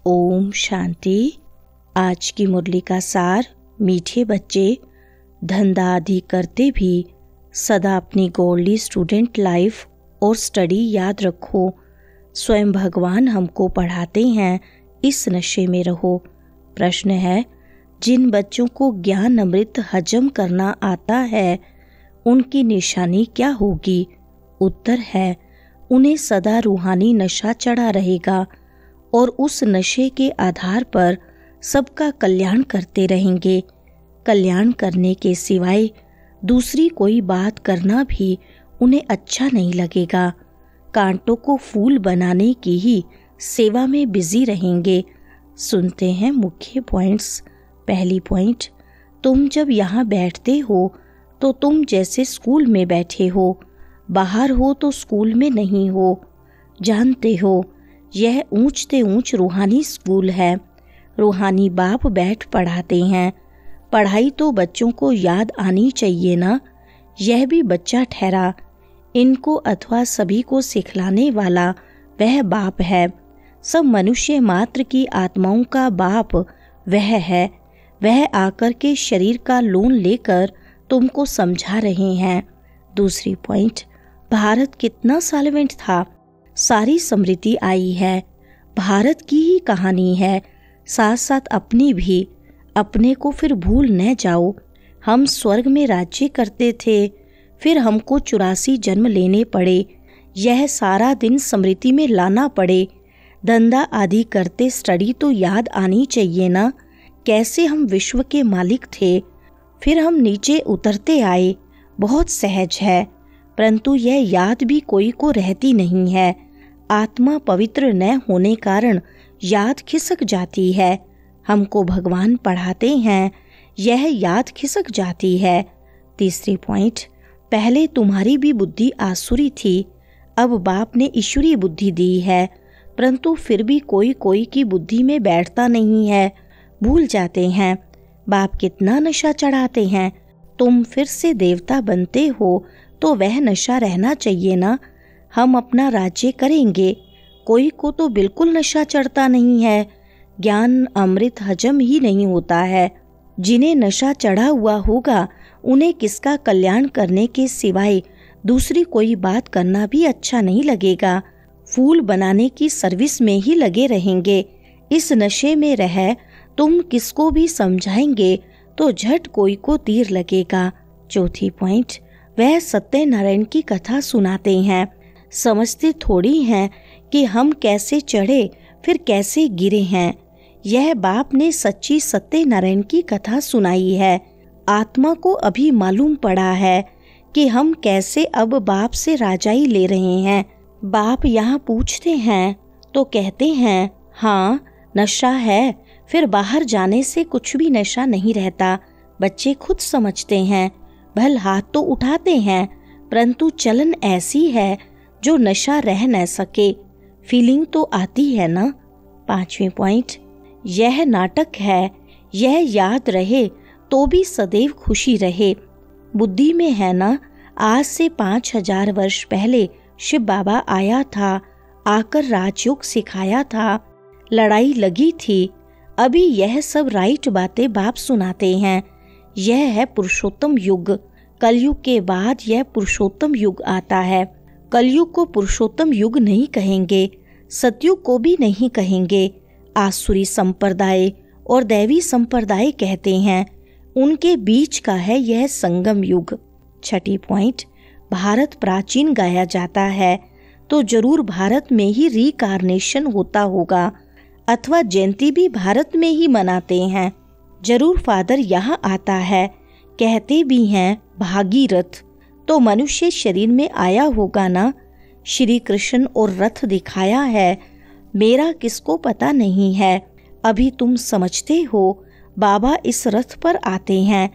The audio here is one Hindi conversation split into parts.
ओम शांति। आज की मुरली का सार। मीठे बच्चे, धंधा आदि करते भी सदा अपनी गोल्डी स्टूडेंट लाइफ और स्टडी याद रखो। स्वयं भगवान हमको पढ़ाते हैं, इस नशे में रहो। प्रश्न है, जिन बच्चों को ज्ञान अमृत हजम करना आता है उनकी निशानी क्या होगी? उत्तर है, उन्हें सदा रूहानी नशा चढ़ा रहेगा और उस नशे के आधार पर सबका कल्याण करते रहेंगे। कल्याण करने के सिवाय दूसरी कोई बात करना भी उन्हें अच्छा नहीं लगेगा। कांटों को फूल बनाने की ही सेवा में बिजी रहेंगे। सुनते हैं मुख्य पॉइंट्स। पहली पॉइंट, तुम जब यहाँ बैठते हो तो तुम जैसे स्कूल में बैठे हो, बाहर हो तो स्कूल में नहीं हो। जानते हो, यह ऊंचते ऊंच रूहानी स्कूल है। रूहानी बाप बैठ पढ़ाते हैं। पढ़ाई तो बच्चों को याद आनी चाहिए ना। यह भी बच्चा ठहरा। इनको अथवा सभी को सिखलाने वाला वह बाप है। सब मनुष्य मात्र की आत्माओं का बाप वह है। वह आकर के शरीर का लोन लेकर तुमको समझा रहे हैं। दूसरी पॉइंट, भारत कितना साल्वेंट था। सारी समृद्धि आई है। भारत की ही कहानी है, साथ साथ अपनी भी। अपने को फिर भूल न जाओ। हम स्वर्ग में राज्य करते थे, फिर हमको 84 जन्म लेने पड़े। यह सारा दिन समृद्धि में लाना पड़े। धंधा आदि करते स्टडी तो याद आनी चाहिए ना, कैसे हम विश्व के मालिक थे, फिर हम नीचे उतरते आए। बहुत सहज है, परंतु यह याद भी कोई को रहती नहीं है। आत्मा पवित्र न होने कारण याद खिसक जाती है। हमको भगवान पढ़ाते हैं, यह याद खिसक जाती है। तीसरी पॉइंट, पहले तुम्हारी भी बुद्धि आसुरी थी, अब बाप ने ईश्वरीय बुद्धि दी है, परंतु फिर भी कोई कोई की बुद्धि में बैठता नहीं है। भूल जाते हैं बाप कितना नशा चढ़ाते हैं। तुम फिर से देवता बनते हो तो वह नशा रहना चाहिए ना। हम अपना राज्य करेंगे। कोई को तो बिल्कुल नशा चढ़ता नहीं है। ज्ञान अमृत हजम ही नहीं होता है। जिन्हें नशा चढ़ा हुआ होगा उन्हें किसका कल्याण करने के सिवाय दूसरी कोई बात करना भी अच्छा नहीं लगेगा। फूल बनाने की सर्विस में ही लगे रहेंगे। इस नशे में रह तुम किसको भी समझाएंगे तो झट कोई को तीर लगेगा। चौथी पॉइंट, वह सत्यनारायण की कथा सुनाते हैं। समझते थोड़ी हैं कि हम कैसे चढ़े फिर कैसे गिरे हैं। यह बाप ने सच्ची सत्यनारायण की कथा सुनाई है। आत्मा को अभी मालूम पड़ा है कि हम कैसे अब बाप से राजाई ले रहे हैं। बाप यहाँ पूछते हैं तो कहते हैं, हाँ नशा है, फिर बाहर जाने से कुछ भी नशा नहीं रहता। बच्चे खुद समझते हैं, भल हाथ तो उठाते हैं, परंतु चलन ऐसी है जो नशा रह न सके। फीलिंग तो आती है ना। पांचवी पॉइंट, यह नाटक है, यह याद रहे तो भी सदैव खुशी रहे। बुद्धि में है ना, आज से 5000 वर्ष पहले शिव बाबा आया था, आकर राजयोग सिखाया था। लड़ाई लगी थी। अभी यह सब राइट बातें बाप सुनाते हैं। यह है पुरुषोत्तम युग। कलयुग के बाद यह पुरुषोत्तम युग आता है। कलयुग को पुरुषोत्तम युग नहीं कहेंगे, सतयुग को भी नहीं कहेंगे। आसुरी संप्रदाय और दैवी संप्रदाय कहते हैं, उनके बीच का है यह संगम युग। छठी पॉइंट, भारत प्राचीन गाया जाता है तो जरूर भारत में ही रिकार्नेशन होता होगा, अथवा जयंती भी भारत में ही मनाते हैं। जरूर फादर यहाँ आता है। कहते भी हैं भागीरथ, तो मनुष्य शरीर में आया होगा ना। श्री कृष्ण और रथ दिखाया है, मेरा किसको पता नहीं है। अभी तुम समझते हो बाबा इस रथ पर आते हैं।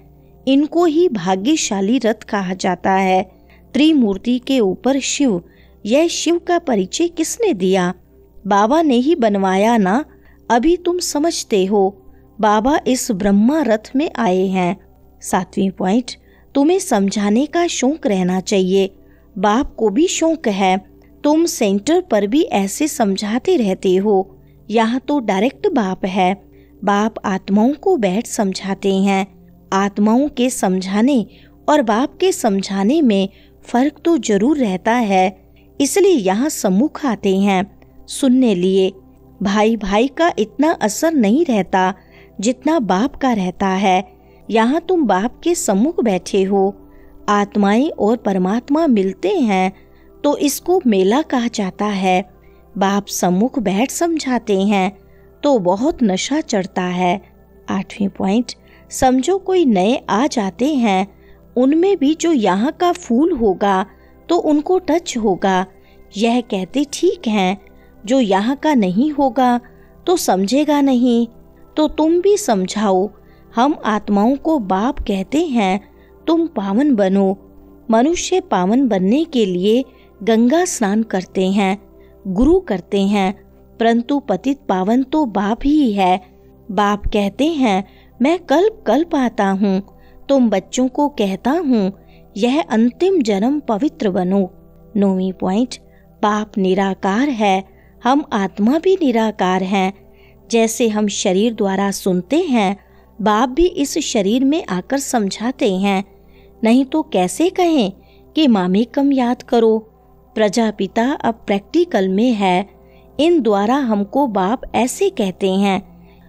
इनको ही भाग्यशाली रथ कहा जाता है। त्रिमूर्ति के ऊपर शिव, यह शिव का परिचय किसने दिया? बाबा ने ही बनवाया ना। अभी तुम समझते हो बाबा इस ब्रह्मा रथ में आए हैं। सातवीं पॉइंट, तुम्हें समझाने का शौक रहना चाहिए। बाप को भी शौक है। तुम सेंटर पर भी ऐसे समझाते रहते हो। यहाँ तो डायरेक्ट बाप है। बाप आत्माओं को बैठ समझाते हैं। आत्माओं के समझाने और बाप के समझाने में फर्क तो जरूर रहता है, इसलिए यहाँ सम्मुख आते हैं सुनने लिए। भाई भाई का इतना असर नहीं रहता जितना बाप का रहता है। यहाँ तुम बाप के सम्मुख बैठे हो, आत्माएं और परमात्मा मिलते हैं तो इसको मेला कहा जाता है। बाप सम्मुख बैठ समझाते हैं तो बहुत नशा चढ़ता है। 8वें पॉइंट, समझो कोई नए आ जाते हैं, उनमें भी जो यहाँ का फूल होगा तो उनको टच होगा। यह कहते ठीक हैं, जो यहाँ का नहीं होगा तो समझेगा नहीं। तो तुम भी समझाओ। हम आत्माओं को बाप कहते हैं, तुम पावन बनो। मनुष्य पावन बनने के लिए गंगा स्नान करते हैं, गुरु करते हैं, परंतु पतित पावन तो बाप ही है। बाप कहते हैं मैं कल्प कल्प आता हूँ, तुम बच्चों को कहता हूँ यह अंतिम जन्म पवित्र बनो। 9वीं पॉइंट, बाप निराकार है, हम आत्मा भी निराकार हैं। जैसे हम शरीर द्वारा सुनते हैं, बाप भी इस शरीर में आकर समझाते हैं। नहीं तो कैसे कहें कि मामेकम याद करो। प्रजापिता अब प्रैक्टिकल में है, इन द्वारा हमको बाप ऐसे कहते हैं।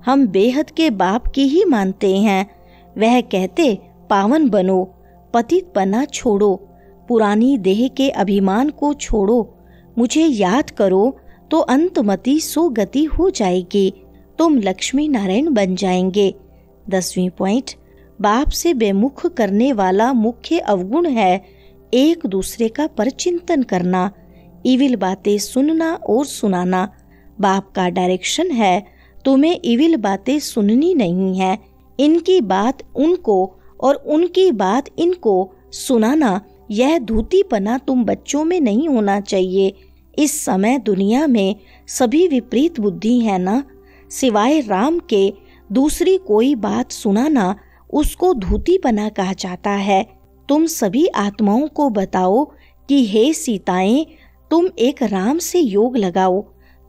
हम बेहद के बाप की ही मानते हैं। वह कहते पावन बनो, पतित पना छोड़ो, पुरानी देह के अभिमान को छोड़ो, मुझे याद करो तो अंतमति सुगति हो जाएगी, तुम लक्ष्मी नारायण बन जाएंगे। 10वीं पॉइंट, बाप से बेमुख करने वाला मुख्य अवगुण है एक दूसरे का परचिंतन करना, इविल बातें सुनना और सुनाना। बाप का डायरेक्शन है तुम्हें इविल बातें सुननी नहीं है, इनकी बात उनको और उनकी बात इनको सुनाना। यह धूतीपना तुम बच्चों में नहीं होना चाहिए। इस समय दुनिया में सभी विपरीत बुद्धि है ना, सिवाय राम के दूसरी कोई बात सुनाना उसको धूतीपना कहा जाता है। तुम सभी आत्माओं को बताओ कि हे सीताएं, तुम एक राम से योग लगाओ,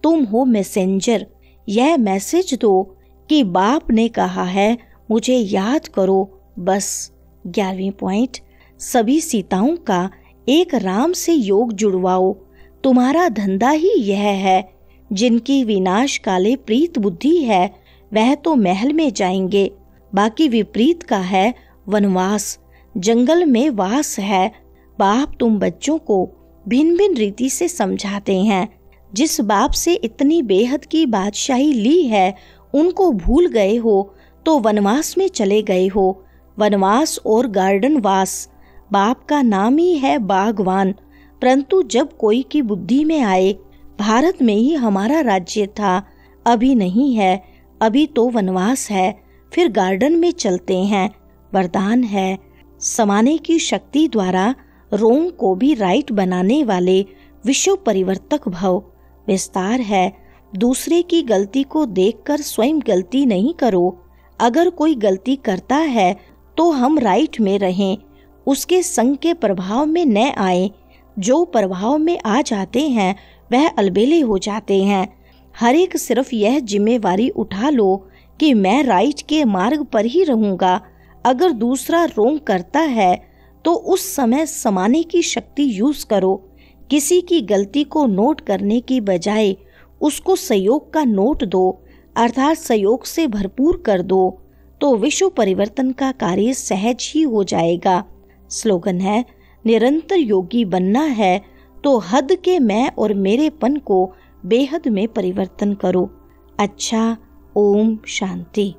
तुम हो मैसेंजर। यह मैसेज दो कि बाप ने कहा है मुझे याद करो, बस। 11वीं पॉइंट, सभी सीताओं का एक राम से योग जुड़वाओ। तुम्हारा धंधा ही यह है। जिनकी विनाश काले प्रीत बुद्धि है वह तो महल में जाएंगे, बाकी विपरीत का है वनवास, जंगल में वास है। बाप तुम बच्चों को भिन्न भिन्न रीति से समझाते हैं। जिस बाप से इतनी बेहद की बादशाही ली है उनको भूल गए हो तो वनवास में चले गए हो। वनवास और गार्डन वास, बाप का नाम ही है बागवान। परंतु जब कोई की बुद्धि में आए भारत में ही हमारा राज्य था, अभी नहीं है, अभी तो वनवास है, फिर गार्डन में चलते हैं। वरदान है समाने की शक्ति द्वारा रोम को भी राइट बनाने वाले विश्व परिवर्तक भव। विस्तार है दूसरे की गलती को देखकर स्वयं गलती नहीं करो। अगर कोई गलती करता है तो हम राइट में रहें, उसके संग के प्रभाव में न आए। जो प्रभाव में आ जाते हैं वह अलबेले हो जाते हैं। हर एक सिर्फ यह जिम्मेवारी उठा लो कि मैं राइट के मार्ग पर ही रहूंगा। अगर दूसरा रोंग करता है तो उस समय समाने की शक्ति यूज करो। किसी की गलती को नोट करने की बजाय उसको सहयोग का नोट दो, अर्थात सहयोग से भरपूर कर दो, तो विश्व परिवर्तन का कार्य सहज ही हो जाएगा। स्लोगन है निरंतर योगी बनना है तो हद के मैं और मेरेपन को बेहद में परिवर्तन करो। अच्छा, ओम शांति।